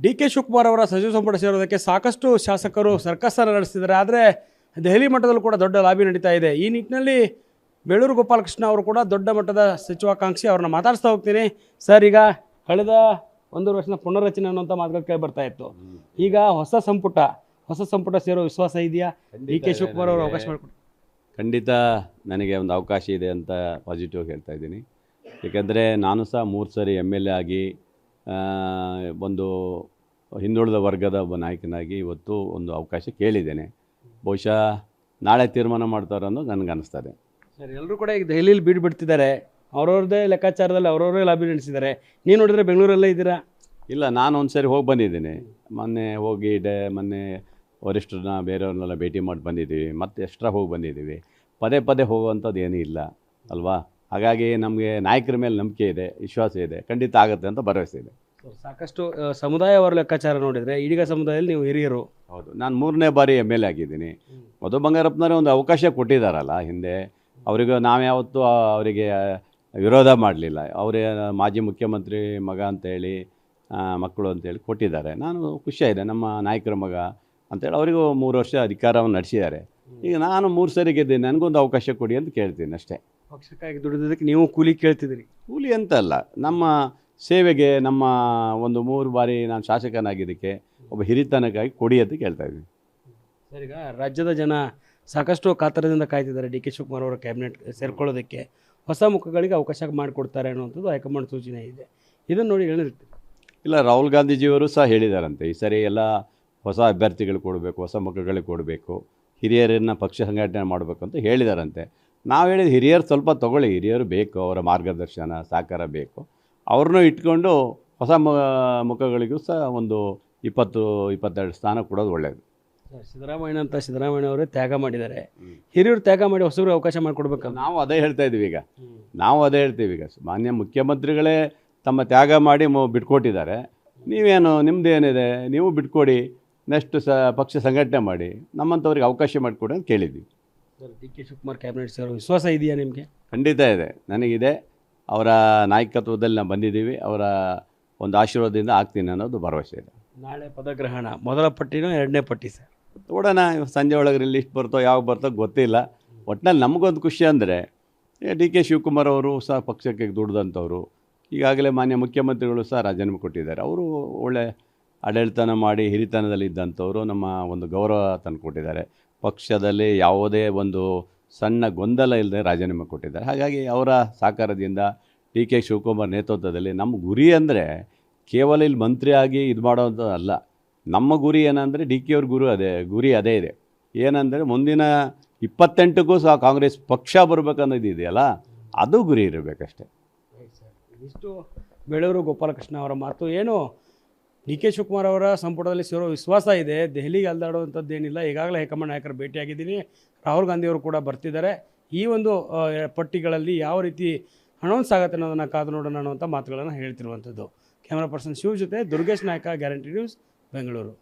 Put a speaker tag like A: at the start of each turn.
A: D K Shivakumar ಅವರ ಸಚಿವ ಸಂಪುಟ ಸೇರೋದಕ್ಕೆ ಸಾಕಷ್ಟು ಶಾಸಕರು ಸರ್ಕಸ್ಸನ್ನು ನಡೆಸ್ತಿದ್ದಾರೆ. ಆದರೆ ದೆಹಲಿ ಮಟ್ಟದಲ್ಲೂ ಕೂಡ ದೊಡ್ಡ ಲಾಬಿ ನಡೀತಾ ಇದೆ. ಈ ನಿಟ್ಟಿನಲ್ಲಿ ಬೇಳೂರು ಗೋಪಾಲಕೃಷ್ಣ ಅವರು ಕೂಡ ದೊಡ್ಡ ಮಟ್ಟದ ಸಚಿವಾಕಾಂಕ್ಷಿ. ಅವ್ರನ್ನ ಮಾತಾಡಿಸ್ತಾ ಹೋಗ್ತೀನಿ. ಸರ್, ಈಗ ಕಳೆದ 1 ವರ್ಷದ ಪುನರ್ರಚನೆ ಅನ್ನೋಂಥ ಮಾತುಗಳು ಕೇಳಿ ಬರ್ತಾ ಇತ್ತು. ಈಗ ಹೊಸ ಸಂಪುಟ ಸೇರೋ ವಿಶ್ವಾಸ ಇದೆಯಾ? ಡಿ ಕೆ ಶಿವಕುಮಾರ್ ಅವರು ಅವಕಾಶ ಮಾಡಿಕೊಡಿ.
B: ಖಂಡಿತ ನನಗೆ ಒಂದು ಅವಕಾಶ ಇದೆ ಅಂತ ಪಾಸಿಟಿವ್ ಹೇಳ್ತಾ ಇದ್ದೀನಿ. ಏಕೆಂದರೆ ನಾನು ಸಹ 3 ಸರಿ MLA ಆಗಿ ಒಂದು ಹಿಂದುಳಿದ ವರ್ಗದ ಒಬ್ಬ ನಾಯಕನಾಗಿ ಇವತ್ತು ಒಂದು ಅವಕಾಶ ಕೇಳಿದ್ದೇನೆ. ಬಹುಶಃ ನಾಳೆ ತೀರ್ಮಾನ ಮಾಡ್ತಾರೆ ಅನ್ನೋದು ನನಗೆ ಅನ್ನಿಸ್ತದೆ.
A: ಸರ್, ಎಲ್ಲರೂ ಕೂಡ ಈಗ ದೆಹಲಿಯಲ್ಲಿ ಬಿಡ್ತಿದ್ದಾರೆ. ಅವ್ರವ್ರದ್ದೇ ಲೆಕ್ಕಾಚಾರದಲ್ಲಿ ಅವ್ರವರೇ ಲಾಬಿ ನಡೆಸಿದ್ದಾರೆ. ನೀವು ನೋಡಿದರೆ ಬೆಂಗಳೂರಲ್ಲೇ ಇದ್ದೀರಾ?
B: ಇಲ್ಲ, ನಾನು ಒಂದು ಸರಿ ಹೋಗಿ ಬಂದಿದ್ದೀನಿ. ಮೊನ್ನೆ ವರಿಷ್ಠರನ್ನ ಬೇರೆಯವ್ರನ್ನೆಲ್ಲ ಭೇಟಿ ಮಾಡಿ ಬಂದಿದ್ದೀವಿ. ಮತ್ತೆ ಎಕ್ಸ್ಟ್ರಾ ಹೋಗಿ ಬಂದಿದ್ದೀವಿ. ಪದೇ ಹೋಗುವಂಥದ್ದು ಏನೂ ಇಲ್ಲ ಅಲ್ವಾ? ಹಾಗಾಗಿ ನಮಗೆ ನಾಯಕರ ಮೇಲೆ ನಂಬಿಕೆ ಇದೆ, ವಿಶ್ವಾಸ ಇದೆ. ಖಂಡಿತ ಆಗುತ್ತೆ ಅಂತ ಭರವಸೆ ಇದೆ.
A: ಸಾಕಷ್ಟು ಸಮುದಾಯವರ ಲೆಕ್ಕಾಚಾರ ನೋಡಿದರೆ ಈಡಿಗ ಸಮುದಾಯದಲ್ಲಿ ನೀವು ಹಿರಿಯರು.
B: ಹೌದು, ನಾನು 3ನೇ ಬಾರಿ MLA ಆಗಿದ್ದೀನಿ. ಮಧು ಬಂಗಾರಪ್ಪನವರೇ ಒಂದು ಅವಕಾಶ ಕೊಟ್ಟಿದ್ದಾರಲ್ಲ ಹಿಂದೆ. ಅವರಿಗೆ ನಾವ್ಯಾವತ್ತೂ ಅವರಿಗೆ ವಿರೋಧ ಮಾಡಲಿಲ್ಲ. ಅವರೇ ಮಾಜಿ ಮುಖ್ಯಮಂತ್ರಿ ಮಗ ಅಂತೇಳಿ, ಮಕ್ಕಳು ಅಂತೇಳಿ ಕೊಟ್ಟಿದ್ದಾರೆ. ನಾನು ಖುಷಿಯಾಗಿದೆ, ನಮ್ಮ ನಾಯಕರ ಮಗ ಅಂತೇಳಿ ಅವರಿಗೂ 3 ವರ್ಷ ಅಧಿಕಾರವನ್ನು ನಡೆಸಿದ್ದಾರೆ. ಈಗ ನಾನು 3 ಸರಿ ಗೆದ್ದೀನಿ, ನನಗೊಂದು ಅವಕಾಶ ಕೊಡಿ ಅಂತ ಕೇಳ್ತೀನಿ ಅಷ್ಟೇ.
A: ಪಕ್ಷಕ್ಕಾಗಿ ದುಡಿದಕ್ಕೆ ನೀವು ಕೂಲಿ ಕೇಳ್ತಿದ್ದೀರಿ?
B: ಕೂಲಿ ಅಂತ ಅಲ್ಲ, ನಮ್ಮ ಸೇವೆಗೆ, ನಮ್ಮ ಒಂದು 3 ಬಾರಿ ನಾನು ಶಾಸಕನಾಗಿದ್ದಕ್ಕೆ ಒಬ್ಬ ಹಿರಿತನಕ್ಕಾಗಿ ಕೊಡಿ ಅಂತ ಕೇಳ್ತಾ ಇದ್ದೀನಿ.
A: ಸರ್, ಈಗ ರಾಜ್ಯದ ಜನ ಸಾಕಷ್ಟು ಕಾತರದಿಂದ ಕಾಯ್ತಿದ್ದಾರೆ ಡಿ ಕೆ ಶಿವಕುಮಾರ್ ಅವರ ಕ್ಯಾಬಿನೆಟ್ ಸೇರ್ಕೊಳ್ಳೋದಕ್ಕೆ. ಹೊಸ ಮುಖಗಳಿಗೆ ಅವಕಾಶ ಮಾಡಿಕೊಡ್ತಾರೆ ಅನ್ನುವಂಥದ್ದು ಹೈಕಮಾಂಡ್ ಸೂಚನೆ ಇದೆ. ಇದನ್ನು ನೋಡಿ ಹೇಳಿರ್ತೀವಿ.
B: ಇಲ್ಲ, ರಾಹುಲ್ ಗಾಂಧೀಜಿಯವರು ಸಹ ಹೇಳಿದಾರಂತೆ, ಈ ಸರಿ ಎಲ್ಲ ಹೊಸ ಅಭ್ಯರ್ಥಿಗಳು ಕೊಡಬೇಕು, ಹೊಸ ಮುಖಗಳಿಗೆ ಕೊಡಬೇಕು, ಹಿರಿಯರನ್ನು ಪಕ್ಷ ಸಂಘಟನೆ ಮಾಡಬೇಕು ಅಂತ ಹೇಳಿದಾರಂತೆ. ನಾವು ಹೇಳಿದ ಹಿರಿಯರು ಸ್ವಲ್ಪ ತೊಗೊಳ್ಳಿ, ಹಿರಿಯರು ಬೇಕು, ಅವರ ಮಾರ್ಗದರ್ಶನ ಸಹಕಾರ ಬೇಕು. ಅವ್ರನ್ನೂ ಇಟ್ಕೊಂಡು ಹೊಸ ಮುಖಗಳಿಗೂ ಸಹ ಒಂದು 20-22 ಸ್ಥಾನ ಕೊಡೋದು ಒಳ್ಳೆಯದು.
A: ಸಿದ್ದರಾಮಯ್ಯ ಅವರೇ ತ್ಯಾಗ ಮಾಡಿದ್ದಾರೆ. ಹಿರಿಯರು ತ್ಯಾಗ ಮಾಡಿ ಹೊಸಬ್ರಿಗೆ ಅವಕಾಶ ಮಾಡಿಕೊಡ್ಬೇಕು.
B: ನಾವು ಅದೇ ಹೇಳ್ತಾ ಇದ್ದೀವಿ ಈಗ. ಮಾನ್ಯ ಮುಖ್ಯಮಂತ್ರಿಗಳೇ ತಮ್ಮ ತ್ಯಾಗ ಮಾಡಿ ಬಿಟ್ಕೊಟ್ಟಿದ್ದಾರೆ. ನೀವೇನು, ನಿಮ್ಮದೇನಿದೆ, ನೀವು ಬಿಟ್ಕೊಡಿ, ನೆಕ್ಸ್ಟ್ ಪಕ್ಷ ಸಂಘಟನೆ ಮಾಡಿ, ನಮ್ಮಂಥವ್ರಿಗೆ ಅವಕಾಶ ಮಾಡಿಕೊಡಿ ಅಂತ ಕೇಳಿದ್ವಿ.
A: Sir, D K Shivakumar cabinet ಸೇರೋ ವಿಶ್ವಾಸ ಇದೆಯಾ ನಿಮಗೆ?
B: ಖಂಡಿತ ಇದೆ, ನನಗಿದೆ. ಅವರ ನಾಯಕತ್ವದಲ್ಲಿ ನಾವು ಬಂದಿದ್ದೀವಿ. ಅವರ ಒಂದು ಆಶೀರ್ವಾದದಿಂದ ಆಗ್ತೀನಿ ಅನ್ನೋದು ಭರವಸೆ ಇದೆ.
A: ನಾಳೆ ಪದಗ್ರಹಣ, ಮೊದಲ ಪಟ್ಟಿನೋ 2ನೇ ಪಟ್ಟಿ ಸರ್?
B: ನೋಡೋಣ, ಸಂಜೆ ಒಳಗೆ ಲಿಸ್ಟ್ ಬರ್ತೋ ಯಾವಾಗ ಬರ್ತೋ ಗೊತ್ತಿಲ್ಲ. ಒಟ್ಟಿನಲ್ಲಿ ನಮಗೊಂದು ಖುಷಿ ಅಂದರೆ ಡಿ ಕೆ ಶಿವಕುಮಾರ್ ಅವರು ಸಹ ಪಕ್ಷಕ್ಕೆ ದುಡಿದಂಥವ್ರು. ಈಗಾಗಲೇ ಮಾನ್ಯ ಮುಖ್ಯಮಂತ್ರಿಗಳು ಸಹ ರಾಜೀನಾಮೆ ಕೊಟ್ಟಿದ್ದಾರೆ. ಅವರು ಒಳ್ಳೆ ಆಡಳಿತನ ಮಾಡಿ ಹಿರಿತನದಲ್ಲಿ ಇದ್ದಂಥವರು ನಮ್ಮ ಒಂದು ಗೌರವ ತಂದು ಕೊಟ್ಟಿದ್ದಾರೆ. ಪಕ್ಷದಲ್ಲಿ ಯಾವುದೇ ಒಂದು ಸಣ್ಣ ಗೊಂದಲ ಇಲ್ಲದೆ ರಾಜೀನಾಮೆ ಕೊಟ್ಟಿದ್ದಾರೆ. ಹಾಗಾಗಿ ಅವರ ಸಹಕಾರದಿಂದ ಡಿ ಕೆ ಶಿವಕುಮಾರ್ ನೇತೃತ್ವದಲ್ಲಿ ನಮ್ಮ ಗುರಿ ಅಂದರೆ ಕೇವಲ ಇಲ್ಲಿ ಮಂತ್ರಿಯಾಗಿ ಇದು ಮಾಡೋದು ಅಲ್ಲ. ನಮ್ಮ ಗುರಿ ಏನಂದರೆ ಡಿ ಕೆ ಅವ್ರ ಗುರಿ ಅದೇ ಇದೆ. ಏನಂದರೆ ಮುಂದಿನ 28ಕ್ಕೂ ಸಹ ಕಾಂಗ್ರೆಸ್ ಪಕ್ಷ ಬರಬೇಕನ್ನೋದು ಇದೆಯಲ್ಲ, ಅದು ಗುರಿ ಇರಬೇಕಷ್ಟೆ.
A: ಇಷ್ಟು ಬೇಳೂರು ಗೋಪಾಲಕೃಷ್ಣ ಅವರ ಮಾತು. ಏನು ಡಿ ಕೆ ಶಿವಕುಮಾರ್ ಅವರ ಸಂಪುಟದಲ್ಲಿ ಸೇರೋ ವಿಶ್ವಾಸ ಇದೆ. ದೆಹಲಿಗೆ ಅಲ್ದಾಡುವಂಥದ್ದೇನಿಲ್ಲ. ಈಗಾಗಲೇ ಹೈಕಮಾಂಡ್ ನಾಯಕರು ಭೇಟಿಯಾಗಿದ್ದೀನಿ. ರಾಹುಲ್ ಗಾಂಧಿಯವರು ಕೂಡ ಬರ್ತಿದ್ದಾರೆ. ಈ ಒಂದು ಪಟ್ಟಿಗಳಲ್ಲಿ ಯಾವ ರೀತಿ ಅನೌನ್ಸ್ ಆಗುತ್ತೆ ಅನ್ನೋದನ್ನು ಕಾದು ನೋಡೋಣ ಅನ್ನುವಂಥ ಮಾತುಗಳನ್ನು ಹೇಳ್ತಿರುವಂಥದ್ದು. ಕ್ಯಾಮ್ರಾ ಪರ್ಸನ್ ಶಿವ್ ಜೊತೆ ದುರ್ಗೇಶ್ ನಾಯಕ, ಗ್ಯಾರಂಟಿ ನ್ಯೂಸ್, ಬೆಂಗಳೂರು.